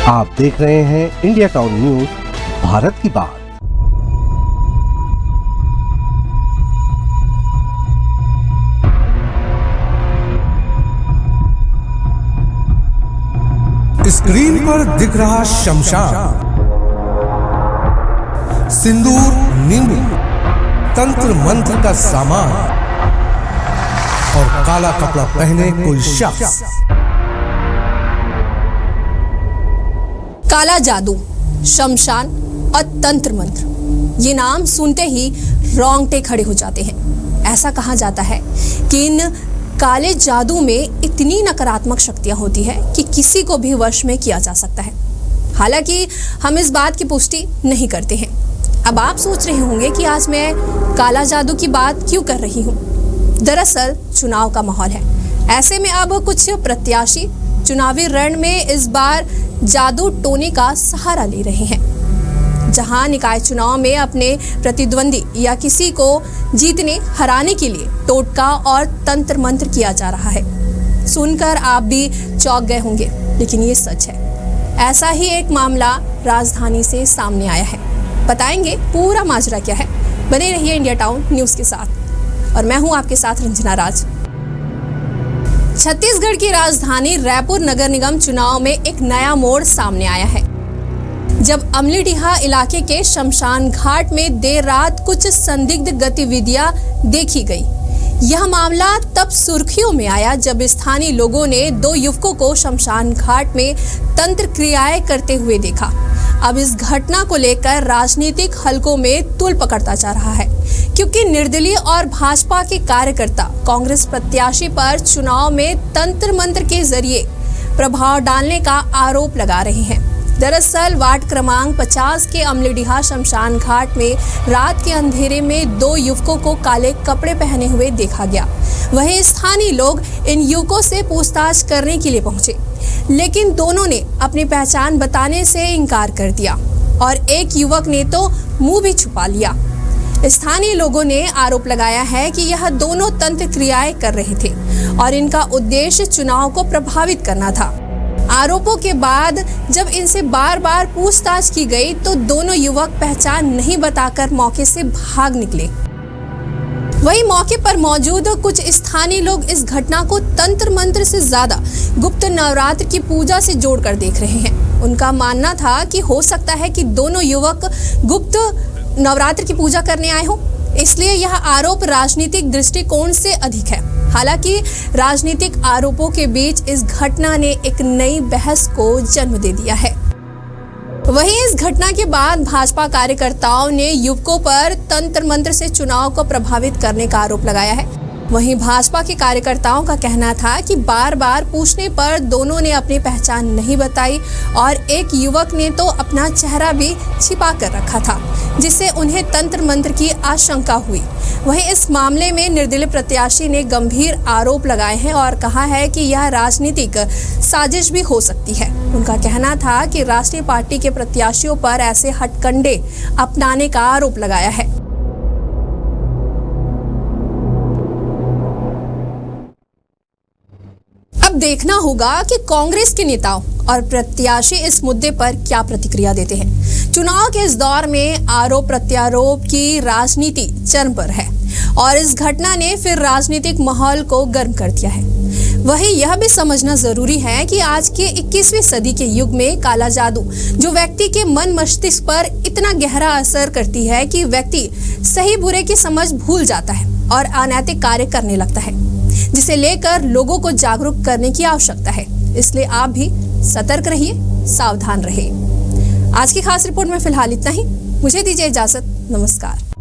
आप देख रहे हैं इंडिया टाउन न्यूज, भारत की बात। स्क्रीन पर दिख रहा शमशान, सिंदूर, नींबू, तंत्र मंत्र का सामान और काला कपड़ा पहने कोई शख्स। काला जादू, शमशान और तंत्र मंत्र, ये नाम सुनते ही रोंगटे खड़े हो जाते हैं। ऐसा कहा जाता है कि इन काले जादू में इतनी नकारात्मक शक्तियां होती है कि किसी को भी वश में किया जा सकता है। हालांकि हम इस बात की पुष्टि नहीं करते हैं। अब आप सोच रहे होंगे कि आज मैं काला जादू की बात क्यों कर रही हूँ। दरअसल चुनाव का माहौल है। ऐसे में अब कुछ प्रत्याशी चुनावी रण में इस बार जादू टोने का सहारा ले रहे हैं। जहां निकाय चुनाव में अपने प्रतिद्वंदी या किसी को जीतने हराने के लिए टोटका और तंत्र मंत्र किया जा रहा है। सुनकर आप भी चौंक गए होंगे, लेकिन ये सच है। ऐसा ही एक मामला राजधानी से सामने आया है। बताएंगे पूरा माजरा क्या है। बने रहिए इंडिया टाउन न्यूज के साथ और मैं हूं आपके साथ रंजना राज। छत्तीसगढ़ की राजधानी रायपुर नगर निगम चुनाव में एक नया मोड़ सामने आया है, जब अमलीडीहा इलाके के शमशान घाट में देर रात कुछ संदिग्ध गतिविधियां देखी गई। यह मामला तब सुर्खियों में आया जब स्थानीय लोगों ने दो युवकों को शमशान घाट में तंत्र क्रियाएं करते हुए देखा। अब इस घटना को लेकर राजनीतिक हलकों में तूल पकड़ता जा रहा है, क्योंकि निर्दलीय और भाजपा के कार्यकर्ता कांग्रेस प्रत्याशी पर चुनाव में तंत्र मंत्र के जरिए प्रभाव डालने का आरोप लगा रहे हैं। दरअसल वार्ड क्रमांक 50 के अमलीडीहा शमशान घाट में रात के अंधेरे में दो युवकों को काले कपड़े पहने हुए देखा गया। वहीं स्थानीय लोग इन युवकों से पूछताछ करने के लिए पहुंचे, लेकिन दोनों ने अपनी पहचान बताने से इनकार कर दिया और एक युवक ने तो मुंह भी छुपा लिया। स्थानीय लोगों ने आरोप लगाया है कि यह दोनों तंत्र क्रियाएं कर रहे थे और इनका उद्देश्य चुनाव को प्रभावित करना था। आरोपों के बाद जब इनसे बार बार पूछताछ की गई तो दोनों युवक पहचान नहीं बताकर मौके से भाग निकले। वहीं मौके पर मौजूद कुछ स्थानीय लोग इस घटना को तंत्र मंत्र से ज्यादा गुप्त नवरात्र की पूजा से जोड़कर देख रहे हैं। उनका मानना था कि हो सकता है कि दोनों युवक गुप्त नवरात्र की पूजा करने आए हो, इसलिए यह आरोप राजनीतिक दृष्टिकोण से अधिक है। हालांकि राजनीतिक आरोपों के बीच इस घटना ने एक नई बहस को जन्म दे दिया है। वहीं इस घटना के बाद भाजपा कार्यकर्ताओं ने युवकों पर तंत्र मंत्र से चुनाव को प्रभावित करने का आरोप लगाया है। वहीं भाजपा के कार्यकर्ताओं का कहना था कि बार बार पूछने पर दोनों ने अपनी पहचान नहीं बताई और एक युवक ने तो अपना चेहरा भी छिपा कर रखा था, जिससे उन्हें तंत्र मंत्र की आशंका हुई। वहीं इस मामले में निर्दलीय प्रत्याशी ने गंभीर आरोप लगाए हैं और कहा है कि यह राजनीतिक साजिश भी हो सकती है। उनका कहना था कि राष्ट्रीय पार्टी के प्रत्याशियों पर ऐसे हथकंडे अपनाने का आरोप लगाया है। अब देखना होगा कि कांग्रेस के नेताओं और प्रत्याशी इस मुद्दे पर क्या प्रतिक्रिया देते हैं। चुनाव के इस दौर में आरोप प्रत्यारोप की राजनीति चरम पर है और इस घटना ने फिर राजनीतिक माहौल को गर्म कर दिया है। वहीं यह भी समझना जरूरी है कि आज के 21वीं सदी के युग में काला जादू जो व्यक्ति के मन मस्तिष्क पर इतना गहरा असर करती है कि व्यक्ति सही बुरे की समझ भूल जाता है और अनैतिक कार्य करने लगता है, जिसे लेकर लोगों को जागरूक करने की आवश्यकता है। इसलिए आप भी सतर्क रहिए, सावधान रहिए। आज की खास रिपोर्ट में फिलहाल इतना ही। मुझे दीजिए इजाजत। नमस्कार।